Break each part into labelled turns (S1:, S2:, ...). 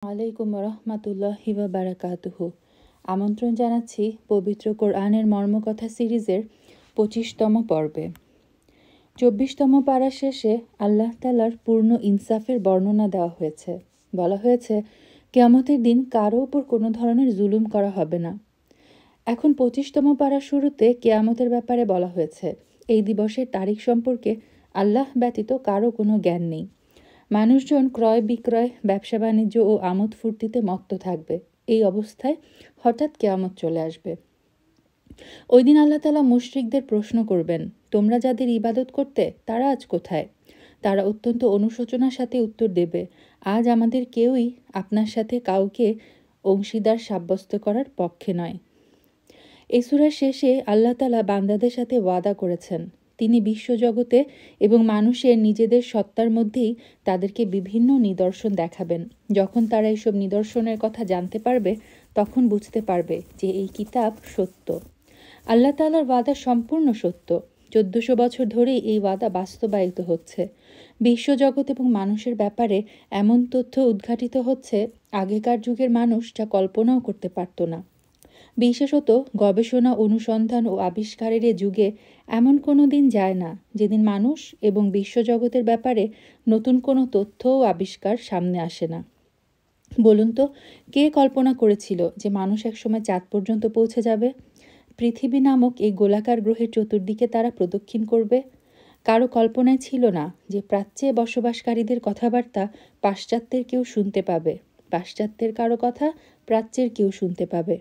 S1: আলাইকুম রহমাতুল্লাহি ওয়া বারাকাতুহু। আমন্ত্রণ জানাচ্ছি পবিত্র কোরআনের মর্মকথা সিরিজের ২৫তম পর্বে। ২৪তম পারা শেষে আল্লাহ তাআলার পূর্ণ ইনসাফের বর্ণনা দেওয়া হয়েছে। বলা হয়েছে, কিয়ামতের দিন কারো উপর কোনো ধরনের জুলুম করা হবে না। এখন ২৫তম পারার শুরুতে কিয়ামতের ব্যাপারে বলা হয়েছে, এই দিবসের তারিখ সম্পর্কে আল্লাহ ব্যতীত কারো কোনো জ্ঞান নেই। মানুষজন ক্রয় বিক্রয়, ব্যবসা বাণিজ্য ও আমোদ ফুর্তিতে মত্ত থাকবে। এই অবস্থায় হঠাৎ কিয়ামত চলে আসবে। ওই দিন আল্লাহ তাআলা মুশরিকদের প্রশ্ন করবেন, তোমরা যাদের ইবাদত করতে তারা আজ কোথায়? তারা অত্যন্ত অনুশোচনার সাথে উত্তর দেবে, আজ আমাদের কেউই আপনার সাথে কাউকে অংশীদার সাব্যস্ত করার পক্ষে নয়। এই সূরার শেষে আল্লাহ তাআলা বান্দাদের সাথে ওয়াদা করেছেন, তিনি বিশ্বজগতে এবং মানুষের নিজেদের সত্তার মধ্যেই তাদেরকে বিভিন্ন নিদর্শন দেখাবেন। যখন তারা এইসব নিদর্শনের কথা জানতে পারবে, তখন বুঝতে পারবে যে এই কিতাব সত্য। আল্লাহ তাআলার ওয়াদা সম্পূর্ণ সত্য। ১৪০০ বছর ধরেই এই ওয়াদা বাস্তবায়িত হচ্ছে। বিশ্বজগৎ এবং মানুষের ব্যাপারে এমন তথ্য উদ্ঘাটিত হচ্ছে, আগেকার যুগের মানুষ যা কল্পনাও করতে পারত না। বিশেষত গবেষণা, অনুসন্ধান ও আবিষ্কারের এ যুগে এমন কোনো দিন যায় না যেদিন মানুষ এবং বিশ্বজগতের ব্যাপারে নতুন কোনো তথ্য ও আবিষ্কার সামনে আসে না। বলুন তো, কে কল্পনা করেছিল যে মানুষ একসময় চাঁদ পর্যন্ত পৌঁছে যাবে? পৃথিবী নামক এই গোলাকার গ্রহের চতুর্দিকে তারা প্রদক্ষিণ করবে? কারো কল্পনায় ছিল না যে প্রাচ্যে বসবাসকারীদের কথাবার্তা পাশ্চাত্যের কেউ শুনতে পাবে, পাশ্চাত্যের কারো কথা প্রাচ্যের কেউ শুনতে পাবে।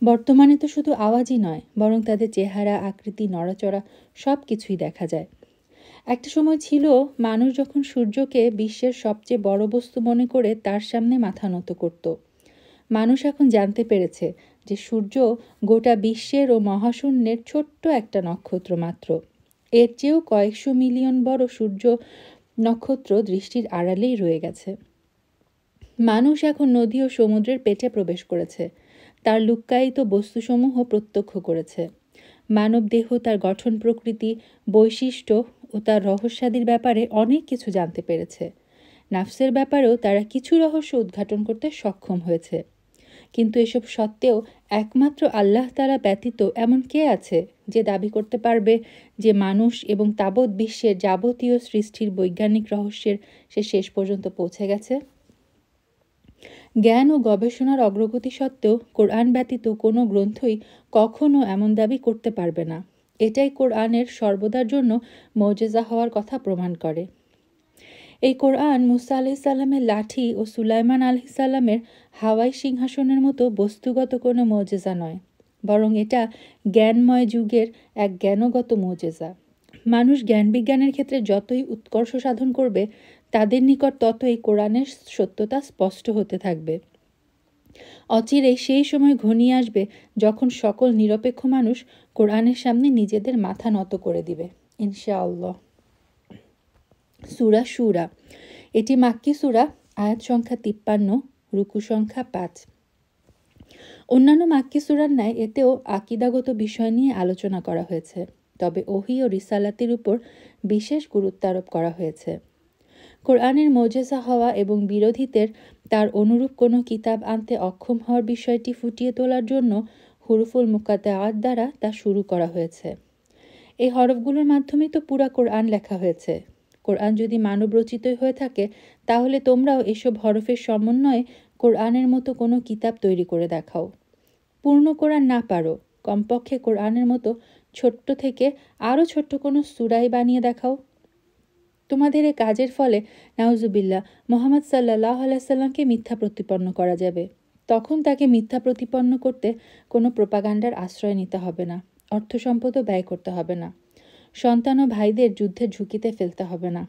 S1: বর্তমানে তো শুধু আওয়াজই নয়, বরং তাদের চেহারা, আকৃতি, নড়াচড়া সব কিছুই দেখা যায়। একটা সময় ছিল মানুষ যখন সূর্যকে বিশ্বের সবচেয়ে বড় বস্তু মনে করে তার সামনে মাথা নত করত। মানুষ এখন জানতে পেরেছে যে সূর্য গোটা বিশ্বের ও মহাশূন্যের ছোট্ট একটা নক্ষত্র মাত্র। এর চেয়েও কয়েকশো মিলিয়ন বড় সূর্য নক্ষত্র দৃষ্টির আড়ালেই রয়ে গেছে। মানুষ এখন নদী ও সমুদ্রের পেটে প্রবেশ করেছে, তার লুক্কায়িত বস্তুসমূহ প্রত্যক্ষ করেছে। মানব দেহ, তার গঠন প্রকৃতি, বৈশিষ্ট্য ও তার রহস্যাদির ব্যাপারে অনেক কিছু জানতে পেরেছে। নাফসের ব্যাপারেও তারা কিছু রহস্য উদ্ঘাটন করতে সক্ষম হয়েছে। কিন্তু এসব সত্ত্বেও একমাত্র আল্লাহ তাআলা ব্যতীত এমন কে আছে যে দাবি করতে পারবে যে মানুষ এবং তাবৎ বিশ্বের যাবতীয় সৃষ্টির বৈজ্ঞানিক রহস্যের সে শেষ পর্যন্ত পৌঁছে গেছে? জ্ঞান ও গবেষণার অগ্রগতি সত্ত্বেও কোরআন ব্যতীত কোনো গ্রন্থই কখনো এমন দাবি করতে পারবে না। এটাই কোরআনের সর্বদার জন্য মুজেজা হওয়ার কথা প্রমাণ করে। এই কোরআন মুসা আলাইহিসসালামের লাঠি ও সুলাইমান আলাইহিসসালামের হাওয়াই সিংহাসনের মতো বস্তুগত কোনো মুজেজা নয়, বরং এটা জ্ঞানময় যুগের এক জ্ঞানগত মুজেজা। মানুষ জ্ঞান বিজ্ঞানের ক্ষেত্রে যতই উৎকর্ষ সাধন করবে, তাদের নিকট ততই কোরআনের সত্যতা স্পষ্ট হতে থাকবে। অচিরেই সেই সময় ঘনিয়ে আসবে যখন সকল নিরপেক্ষ মানুষ কোরআনের সামনে নিজেদের মাথা নত করে দিবে, ইনশাআল্লাহ। সূরা শুরা, এটি মাক্কি সূরা, আয়াত সংখ্যা ৫৩, রুকু সংখ্যা ৫। অন্যান্য মাক্কি সূরার ন্যায় এতেও আকীদাগত বিষয় নিয়ে আলোচনা করা হয়েছে, তবে ওহী ও রিসালাতের উপর বিশেষ গুরুত্ব আরোপ করা হয়েছে। কোরআনের মুজেজা হওয়া এবং বিরোধীদের তার অনুরূপ কোনো কিতাব আনতে অক্ষম হওয়ার বিষয়টি ফুটিয়ে তোলার জন্য হুরুফুল মুকাত্তাআত দ্বারা তা শুরু করা হয়েছে। এই হরফগুলোর মাধ্যমেই তো পুরা কোরআন লেখা হয়েছে। কোরআন যদি মানবরচিতই হয়ে থাকে, তাহলে তোমরাও এসব হরফের সমন্বয়ে কোরআনের মতো কোনো কিতাব তৈরি করে দেখাও। পূর্ণ কোরআন না পারো, কমপক্ষে কোরআনের মতো ছোট্ট থেকে আরও ছোট্ট কোনো সূরাই বানিয়ে দেখাও। তোমাদের এই কাজের ফলে নাউজুবিল্লাহ মুহাম্মদ সাল্লাল্লাহু আলাইহি ওয়াসাল্লামকে মিথ্যা প্রতিপন্ন করা যাবে। তখন তাকে মিথ্যা প্রতিপন্ন করতে কোনো প্রোপাগান্ডার আশ্রয় নিতে হবে না, অর্থ সম্পদও ব্যয় করতে হবে না, সন্তান ও ভাইদের যুদ্ধের ঝুঁকিতে ফেলতে হবে না।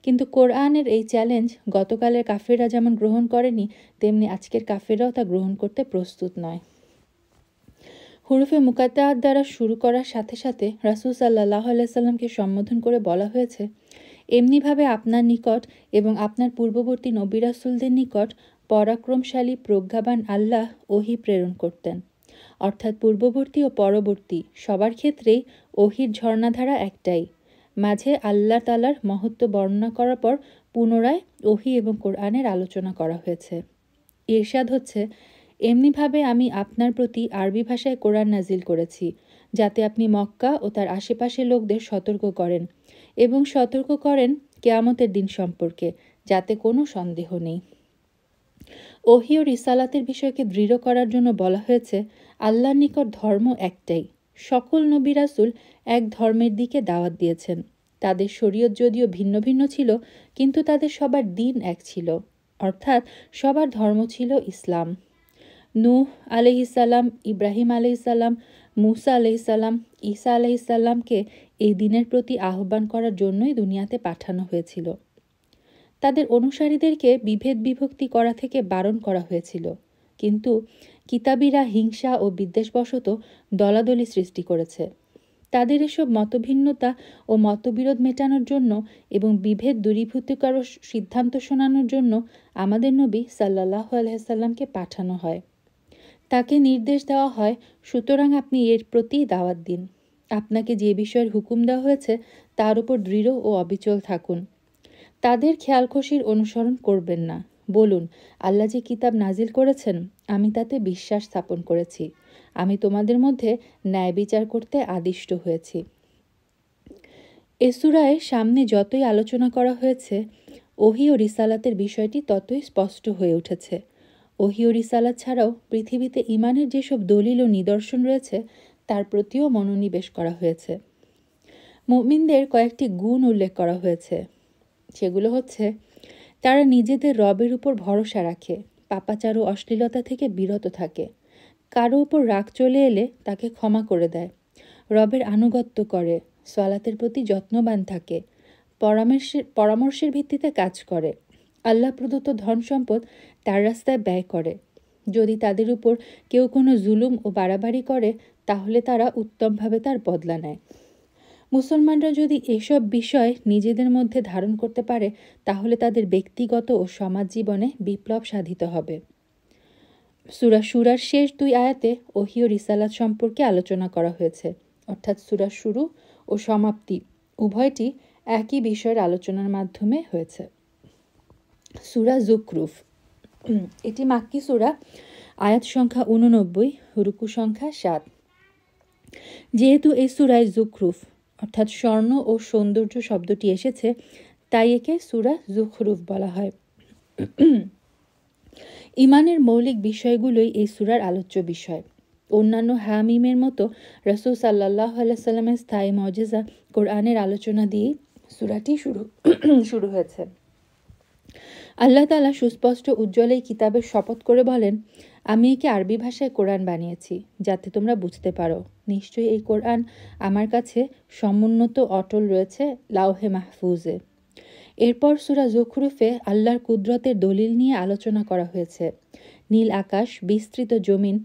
S1: কিন্তু কোরআনের এই চ্যালেঞ্জ গতকালের কাফেররা যেমন গ্রহণ করেনি, তেমনি আজকের কাফেররাও তা গ্রহণ করতে প্রস্তুত নয়। হুরুফে মুকাত্তাআত দ্বারা শুরু করার সাথে সাথে রাসূল সাল্লাল্লাহু আলাইহি সাল্লামকে সম্বোধন করে বলা হয়েছে, এমনিভাবে আপনার নিকট এবং আপনার পূর্ববর্তী নবী রাসূলদের নিকট পরাক্রমশালী প্রজ্ঞাবান আল্লাহ ওহী প্রেরণ করতেন। অর্থাৎ পূর্ববর্তী ও পরবর্তী সবার ক্ষেত্রেই ওহীর ঝর্ণাধারা একটাই। মাঝে আল্লাহ তাআলার মহত্ব বর্ণনা করার পর পুনরায় ওহী এবং কোরআনের আলোচনা করা হয়েছে। ইরশাদ হচ্ছে, এমনিভাবে আমি আপনার প্রতি আরবি ভাষায় কোরআন নাজিল করেছি, যাতে আপনি মক্কা ও তার আশেপাশের লোকদের সতর্ক করেন এবং সতর্ক করেন কিয়ামতের দিন সম্পর্কে, যাতে কোনো সন্দেহ নেই। ওহী ও রিসালাতের বিষয়কে দৃঢ় করার জন্য বলা হয়েছে, আল্লাহর নিকট ধর্ম একটাই। সকল নবী রাসূল এক ধর্মের দিকে দাওয়াত দিয়েছেন। তাদের শরীয়ত যদিও ভিন্ন ভিন্ন ছিল, কিন্তু তাদের সবার দিন এক ছিল, অর্থাৎ সবার ধর্ম ছিল ইসলাম। নূহ আলাইহিসসালাম, ইব্রাহিম আলাইহিসসালাম, মূসা আলাইহিসসালাম, ঈসা আলাইহিসসালামকে এই দিনের প্রতি আহ্বান করার জন্যই দুনিয়াতে পাঠানো হয়েছিল। তাদের অনুসারীদেরকে বিভেদ বিভক্তি করা থেকে বারণ করা হয়েছিল, কিন্তু কিতাবীরা হিংসা ও বিদ্বেষবশত দলাদলি সৃষ্টি করেছে। তাদের এসব মতভিন্নতা ও মতবিরোধ মেটানোর জন্য এবং বিভেদ দূরীভূতকার সিদ্ধান্ত শোনানোর জন্য আমাদের নবী সাল্লাল্লাহু আলাইহি সাল্লামকে পাঠানো হয়। তাকে নির্দেশ দেওয়া হয়, সুতরাং আপনি এর প্রতি দাওয়াত দিন। আপনাকে যে বিষয়ের হুকুম দেওয়া হয়েছে তার উপর দৃঢ় ও অবিচল থাকুন। তাদের খেয়ালখুশির অনুসরণ করবেন না। বলুন, আল্লাহ যে কিতাব নাজিল করেছেন, আমি তাতে বিশ্বাস স্থাপন করেছি। আমি তোমাদের মধ্যে ন্যায় বিচার করতে আদিষ্ট হয়েছি। এ সূরায় সামনে যতই আলোচনা করা হয়েছে, ওহী ও রিসালাতের বিষয়টি ততই স্পষ্ট হয়ে উঠেছে। ওহী ও রিসালাত ছাড়াও পৃথিবীতে ঈমানের যেসব দলিল ও নিদর্শন রয়েছে, তার প্রতিও মনোনিবেশ করা হয়েছে। মুমিনদের কয়েকটি গুণ উল্লেখ করা হয়েছে। সেগুলো হচ্ছে, তারা নিজেদের রবের উপর ভরসা রাখে, পাপাচার ও অশ্লীলতা থেকে বিরত থাকে, কারো উপর রাগ চলে এলে তাকে ক্ষমা করে দেয়, রবের আনুগত্য করে, সালাতের প্রতি যত্নবান থাকে, পরামর্শের ভিত্তিতে কাজ করে, আল্লাহ প্রদত্ত ধন সম্পদ তার রাস্তায় ব্যয় করে। যদি তাদের উপর কেউ কোনো জুলুম ও বাড়াবাড়ি করে, তাহলে তারা উত্তমভাবে তার বদলা নেয়। মুসলমানরা যদি এসব বিষয় নিজেদের মধ্যে ধারণ করতে পারে, তাহলে তাদের ব্যক্তিগত ও সমাজ জীবনে বিপ্লব সাধিত হবে। সূরা শুরার শেষ 2 আয়াতে ওহী ও রিসালাত সম্পর্কে আলোচনা করা হয়েছে, অর্থাৎ সূরার শুরু ও সমাপ্তি উভয়টি একই বিষয়ের আলোচনার মাধ্যমে হয়েছে। সূরা যুখরুফ, এটি মাক্কি সূরা, আয়াত সংখ্যা 89, রুকু সংখ্যা 7। যেহেতু এই সূরায় যুখরুফ অর্থাৎ স্বর্ণ ও সৌন্দর্য শব্দটি এসেছে, তাই একে সূরা যুখরুফ বলা হয়। ঈমানের মৌলিক বিষয়গুলোই এই সূরার আলোচ্য বিষয়। অন্যান্য হামিমের মতো রাসূল সাল্লাল্লাহু আলাইহি সাল্লামের স্থায়ী মুজিজা কোরআনের আলোচনা দিয়ে সূরাটি শুরু হয়েছে। আল্লাহ তাআলা সুস্পষ্ট উজ্জ্বল এই কিতাবের শপথ করে বলেন, আমি একে আরবি ভাষায় কোরআন বানিয়েছি, যাতে তোমরা বুঝতে পারো। নিশ্চয়ই এই কোরআন আমার কাছে সমুন্নত অটল রয়েছে লাওহে মাহফুজে। এরপর সূরা যুখরুফে আল্লাহর কুদরতের দলিল নিয়ে আলোচনা করা হয়েছে। নীল আকাশ, বিস্তৃত জমিন,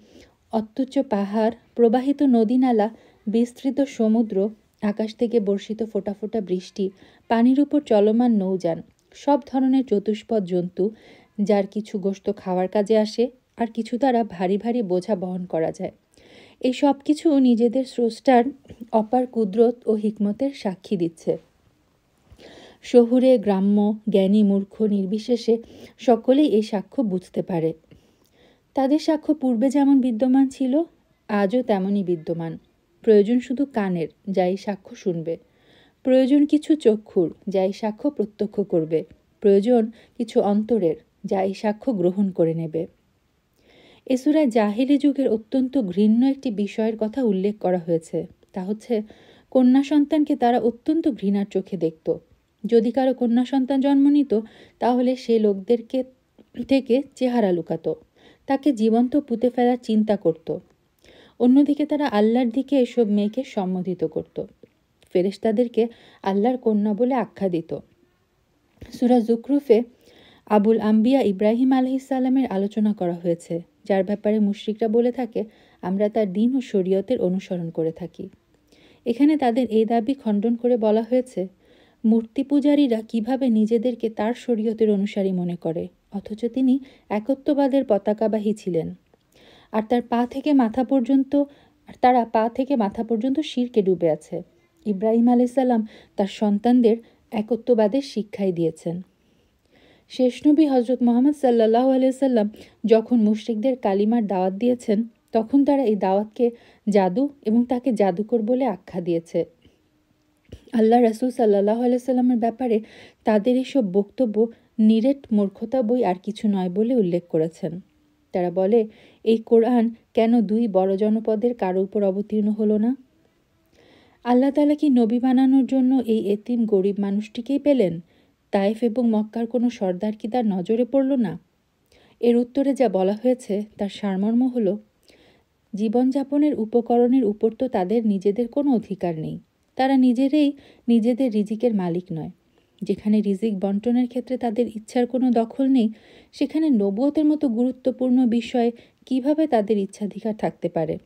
S1: অত্যুচ্চ পাহাড়, প্রবাহিত নদী নালা, বিস্তৃত সমুদ্র, আকাশ থেকে বর্ষিত ফোঁটা ফোঁটা বৃষ্টি, পানির উপর চলমান নৌযান, সব ধরনের চতুষ্পদ জন্তু, যার কিছু গোশত খাওয়ার কাজে আসে, আর কিছু দ্বারা ভারী ভারী বোঝা বহন করা যায়। এই সব কিছু নিজেদের স্রষ্টার অপার কুদরত ও হিকমতের সাক্ষী দিচ্ছে। শহুরে গ্রাম্য, জ্ঞানী মূর্খ নির্বিশেষে সকলেই এই সাক্ষ্য বুঝতে পারে। তাদের সাক্ষ্য পূর্বে যেমন বিদ্যমান ছিল, আজও তেমনই বিদ্যমান। প্রয়োজন শুধু কানের, যা এই সাক্ষ্য শুনবে। প্রয়োজন কিছু চক্ষুর, যা এই সাক্ষ্য প্রত্যক্ষ করবে। প্রয়োজন কিছু অন্তরের, যা এই সাক্ষ্য গ্রহণ করে নেবে। এ সূরায় জাহেলি যুগের অত্যন্ত ঘৃণ্য একটি বিষয়ের কথা উল্লেখ করা হয়েছে। তা হচ্ছে, কন্যা সন্তানকে তারা অত্যন্ত ঘৃণার চোখে দেখত। যদি কারো কন্যা সন্তান জন্ম নিত, তাহলে সে লোকদেরকে থেকে চেহারা লুকাতো, তাকে জীবন্ত পুঁতে ফেলার চিন্তা করত। অন্যদিকে তারা আল্লাহর দিকে এসব মেয়েকে সম্বোধিত করত। ফেরেশতাদেরকে আল্লাহর কন্যা বলে আখ্যা দিত। সূরা যুখরুফে আবুল আম্বিয়া ইব্রাহিম আলাইহিস সালামের আলোচনা করা হয়েছে, যার ব্যাপারে মুশরিকরা বলে থাকে, আমরা তার দ্বীন ও শরীয়তের অনুসরণ করে থাকি। এখানে তাদের এই দাবি খণ্ডন করে বলা হয়েছে, মূর্তি পূজারীরা কিভাবে নিজেদেরকে তার শরীয়তের অনুসারী মনে করে, অথচ তিনি একত্ববাদের পতাকাবাহী ছিলেন। আর তারা পা থেকে মাথা পর্যন্ত শিরকে ডুবে আছে। ইব্রাহিম আলাইহিস সালাম তার সন্তানদের একত্ববাদের শিক্ষাই দিয়েছেন। শেষ নবী হজরত মোহাম্মদ সাল্লাল্লাহু আলাইহি সাল্লাম যখন মুশরিকদের কালিমার দাওয়াত দিয়েছেন, তখন তারা এই দাওয়াতকে জাদু এবং তাকে জাদুকর বলে আখ্যা দিয়েছে। আল্লাহ রাসূল সাল্লাল্লাহু আলাইহি সাল্লামের ব্যাপারে তাদের এসব বক্তব্য নিরেট মূর্খতা বই আর কিছু নয় বলে উল্লেখ করেছেন। তারা বলে, এই কোরআন কেন 2 বড় জনপদের কারো উপর অবতীর্ণ হলো না? আল্লাহ তাআলা কি নবী বানানোর জন্য এই এতিম গরিব মানুষটিকেই পেলেন? তায়েফ এবং মক্কার কোনো সর্দার কি তার নজরে পড়ল না? এর উত্তরে যা বলা হয়েছে তার সারমর্ম হলো, জীবনযাপনের উপকরণের উপর তো তাদের নিজেদের কোনো অধিকার নেই। তারা নিজেরাই নিজেদের রিজিকের মালিক নয়। যেখানে রিজিক বন্টনের ক্ষেত্রে তাদের ইচ্ছার কোনো দখল নেই, সেখানে নবুয়তের মতো গুরুত্বপূর্ণ বিষয়ে কিভাবে তাদের ইচ্ছাধিকার থাকতে পারে?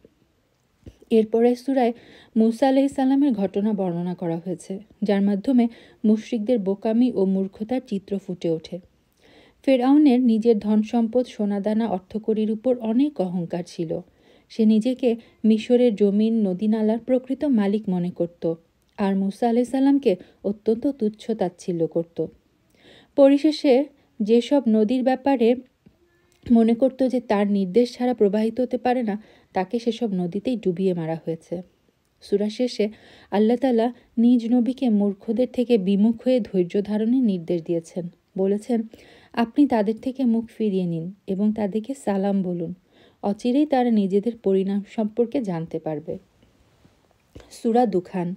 S1: এরপরে সূরায় মূসা আলাইহিস সালামের ঘটনা বর্ণনা করা হয়েছে, যার মাধ্যমে মুশরিকদের বোকামি ও মূর্খতার চিত্র ফুটে ওঠে। ফেরাউনের নিজের ধন সম্পদ, সোনাদানা, অর্থকড়ির উপর অনেক অহংকার ছিল। সে নিজেকে মিশরের জমিন, নদী-নালার প্রকৃত মালিক মনে করত, আর মূসা আলাইহিস সালামকে অত্যন্ত তুচ্ছ তাচ্ছিল্য করত। পরিশেষে যেসব নদীর ব্যাপারে মনে করত যে তার নির্দেশ ছাড়া প্রবাহিত হতে পারে না, তাকে সেসব নদীতেই ডুবিয়ে মারা হয়েছে। সূরা শেষে আল্লাহ তাআলা নিজ নবীকে মূর্খদের থেকে বিমুখ হয়ে ধৈর্য ধারণের নির্দেশ দিয়েছেন। বলেছেন, আপনি তাদের থেকে মুখ ফিরিয়ে নিন এবং তাদেরকে সালাম বলুন। অচিরেই তারা নিজেদের পরিণাম সম্পর্কে জানতে পারবে। সূরা দুখান,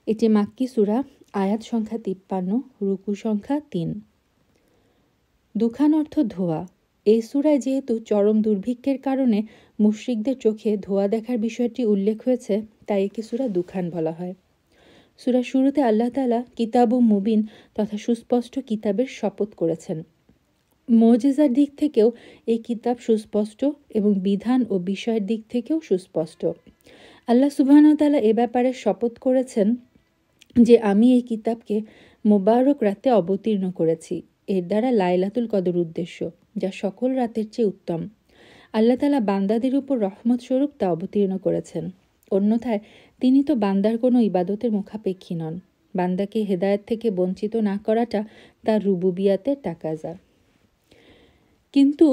S1: এটি মাক্কি সূরা, আয়াত সংখ্যা 53, রুকু সংখ্যা 3। দুখান অর্থ ধোয়া। এই সূরায় যেহেতু চরম দুর্ভিক্ষের কারণে মুশরিকদের চোখে ধোয়া দেখার বিষয়টি উল্লেখ হয়েছে, তাই একে সূরা দুখান বলা হয়। সূরার শুরুতে আল্লাহ তাআলা কিতাবুম মুবিন তথা সুস্পষ্ট কিতাবের শপথ করেছেন। মুজিজার দিক থেকেও এই কিতাব সুস্পষ্ট এবং বিধান ও বিষয়ের দিক থেকেও সুস্পষ্ট। আল্লাহ সুবহানাহু ওয়া তাআলা এ ব্যাপারে শপথ করেছেন যে আমি এই কিতাবকে মোবারক রাতে অবতীর্ণ করেছি। এর দ্বারা লাইলাতুল কদর উদ্দেশ্য, যা সকল রাতের চেয়ে উত্তম। আল্লাহ তাআলা বান্দাদের উপর রহমত স্বরূপ তা অবতীর্ণ করেছেন। অন্যথায় তিনি তো বান্দার কোনো ইবাদতের মুখাপেক্ষী নন। বান্দাকে হেদায়েত থেকে বঞ্চিত না করাটা তার রুবুবিয়াতের তাকাজা। কিন্তু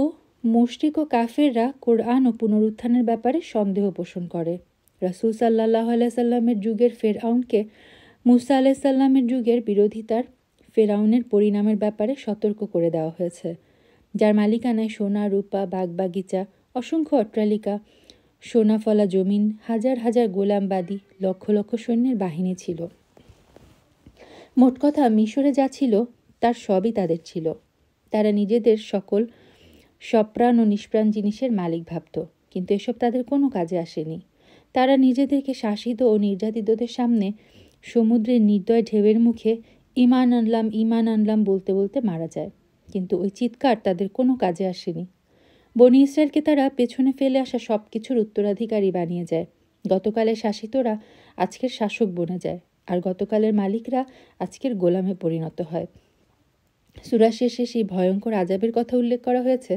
S1: মুশরিক ও কাফেররা কোরআন ও পুনরুত্থানের ব্যাপারে সন্দেহ পোষণ করে। রাসূল সাল্লাল্লাহু আলাইহি সাল্লামের যুগের ফেরআউনকে মূসা আলাইহিস সালামের যুগের বিরোধিতার ফেরাউনের পরিণামের ব্যাপারে সতর্ক করে দেওয়া হয়েছে, যার মালিকানায় সোনা, রূপা, বাগবাগিচা, অসংখ্য অট্টালিকা, সোনাফলা জমিন, হাজার হাজার গোলামবাদী, লক্ষ লক্ষ সৈন্যের বাহিনী ছিল। মোট কথা মিশরে যা ছিল তার সবই তাদের ছিল। তারা নিজেদের সকল সপ্রাণ ও নিষ্প্রাণ জিনিসের মালিক ভাবত, কিন্তু এসব তাদের কোনো কাজে আসেনি। তারা নিজেদেরকে শাসিত ও নির্যাতিতদের সামনে সমুদ্রের নির্দয় ঢেউয়ের মুখে ঈমান আনলাম, ঈমান আনলাম বলতে বলতে মারা যায়, কিন্তু ওই চিৎকার তাদের কোনো কাজে আসেনি। বনী ইসরায়েলকে তারা পেছনে ফেলে আসা সব কিছুর উত্তরাধিকারী বানিয়ে যায়। গতকালের শাসিতরা আজকের শাসক বনে যায়, আর গতকালের মালিকরা আজকের গোলামে পরিণত হয়। সূরা শেষে সেই ভয়ঙ্কর আযাবের কথা উল্লেখ করা হয়েছে,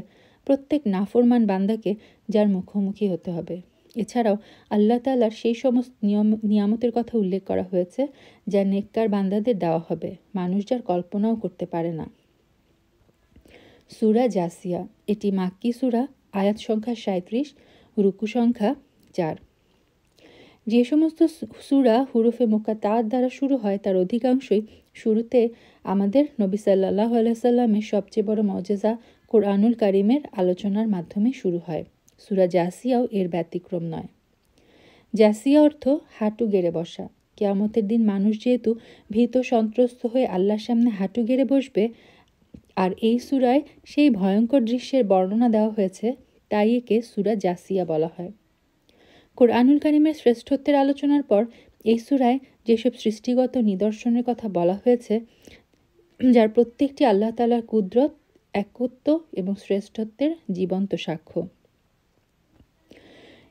S1: প্রত্যেক নাফরমান বান্দাকে, যার মুখোমুখি হতে হবে। এছাড়াও আল্লাহ তাআলার সেই সমস্ত নিয়ামতের কথা উল্লেখ করা হয়েছে, যা নেককার বান্দাদের দেওয়া হবে, মানুষ যার কল্পনাও করতে পারে না। সূরা জাসিয়া, এটি মাক্কি সূরা, আয়াত সংখ্যা 37, রুকু সংখ্যা 4। যে সমস্ত সূরা হুরুফে মুকাত্তাআত দ্বারা শুরু হয় তার অধিকাংশই শুরুতে আমাদের নবী সাল্লাল্লাহু আলাইহি সাল্লামের সবচেয়ে বড় মুজিজা কোরআনুল কারীমের আলোচনার মাধ্যমে শুরু হয়। সূরা জাসিয়াও এর ব্যতিক্রম নয়। জাসিয়া অর্থ হাঁটু গেড়ে বসা। কিয়ামতের দিন মানুষ যেহেতু ভীত সন্ত্রস্ত হয়ে আল্লাহর সামনে হাঁটু গেড়ে বসবে, আর এই সূরায় সেই ভয়ঙ্কর দৃশ্যের বর্ণনা দেওয়া হয়েছে, তাই একে সূরা জাসিয়া বলা হয়। কোরআনুল কারীমের শ্রেষ্ঠত্বের আলোচনার পর এই সূরায় যেসব সৃষ্টিগত নিদর্শনের কথা বলা হয়েছে, যার প্রত্যেকটি আল্লাহ তাআলার কুদরত, একত্ব এবং শ্রেষ্ঠত্বের জীবন্ত সাক্ষ্য।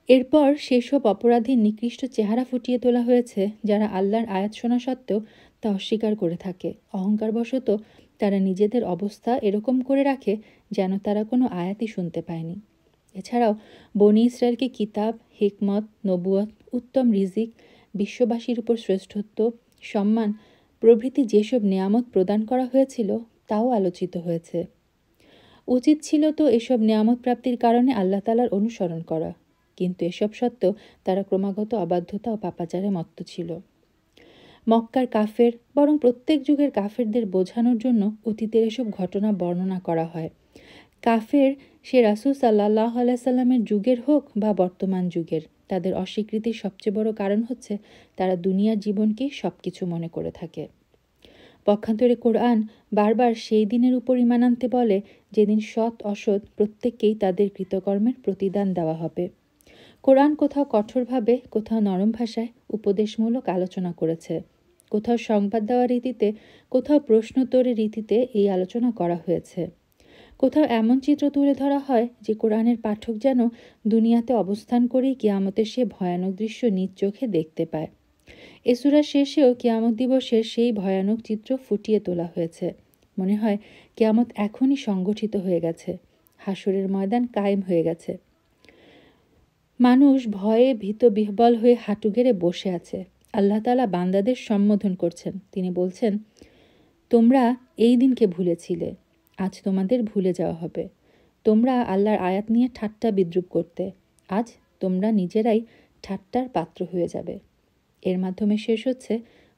S1: এরপর সেসব অপরাধীর নিকৃষ্ট চেহারা ফুটিয়ে তোলা হয়েছে, যারা আল্লাহর আয়াত শোনা সত্ত্বেও তা অস্বীকার করে থাকে। অহংকারবশত তারা নিজেদের অবস্থা এরকম করে রাখে যেন তারা কোনো আয়াতই শুনতে পায়নি। এছাড়াও বনী ইসরায়েলকে কিতাব, হিকমত, নবুয়ত, উত্তম রিজিক, বিশ্ববাসীর উপর শ্রেষ্ঠত্ব, সম্মান প্রভৃতি যেসব নেয়ামত প্রদান করা হয়েছিল, তাও আলোচিত হয়েছে। উচিত ছিল তো এসব নেয়ামত প্রাপ্তির কারণে আল্লাহ তাআলার অনুসরণ করা, কিন্তু এসব সত্ত্বেও তারা ক্রমাগত অবাধ্যতা ও পাপাচারে মত্ত ছিল। মক্কার কাফের বরং প্রত্যেক যুগের কাফেরদের বোঝানোর জন্য অতীতের এসব ঘটনা বর্ণনা করা হয়। কাফের সে রাসূল সাল্লাল্লাহু আলাইহি সাল্লামের যুগের হোক বা বর্তমান যুগের, তাদের অস্বীকৃতির সবচেয়ে বড় কারণ হচ্ছে তারা দুনিয়ার জীবনকেই সবকিছু মনে করে থাকে। পক্ষান্তরে কোরআন বারবার সেই দিনের উপর ঈমান আনতে বলে যেদিন সৎ অসৎ প্রত্যেককেই তাদের কৃতকর্মের প্রতিদান দেওয়া হবে। কোরআন কোথাও কঠোরভাবে, কোথাও নরম ভাষায় উপদেশমূলক আলোচনা করেছে, কোথাও সংবাদ দেওয়ার রীতিতে, কোথাও প্রশ্নোত্তরের রীতিতে এই আলোচনা করা হয়েছে। কোথাও এমন চিত্র তুলে ধরা হয় যে কোরআনের পাঠক যেন দুনিয়াতে অবস্থান করেই কিয়ামতের সে ভয়ানক দৃশ্য নিজ চোখে দেখতে পায়। এ সূরার শেষেও কিয়ামত দিবসের সেই ভয়ানক চিত্র ফুটিয়ে তোলা হয়েছে। মনে হয় কিয়ামত এখনই সংগঠিত হয়ে গেছে, হাসরের ময়দান কায়েম হয়ে গেছে। মানুষ ভয়ে ভীত বিহ্বল হয়ে হাঁটু গেড়ে বসে আছে। আল্লাহ তাআলা বান্দাদের সম্বোধন করছেন। তিনি বলছেন, তোমরা এই দিনকে ভুলেছিলে, আজ তোমাদের ভুলে যাওয়া হবে। তোমরা আল্লাহর আয়াত নিয়ে ঠাট্টা বিদ্রূপ করতে, আজ তোমরা নিজেরাই ঠাট্টার পাত্র হয়ে যাবে। এর মাধ্যমে শেষ হচ্ছে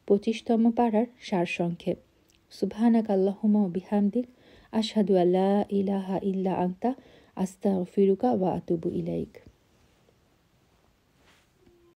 S1: ২৫তম পারার সারসংক্ষেপ। সুবহানাকা আল্লাহুম্মা ওয়া বিহামদিক, আশহাদু আল্লা ইলাহা ইল্লা আনতা, আস্তাগফিরুকা ওয়া আতুবু ইলাইক।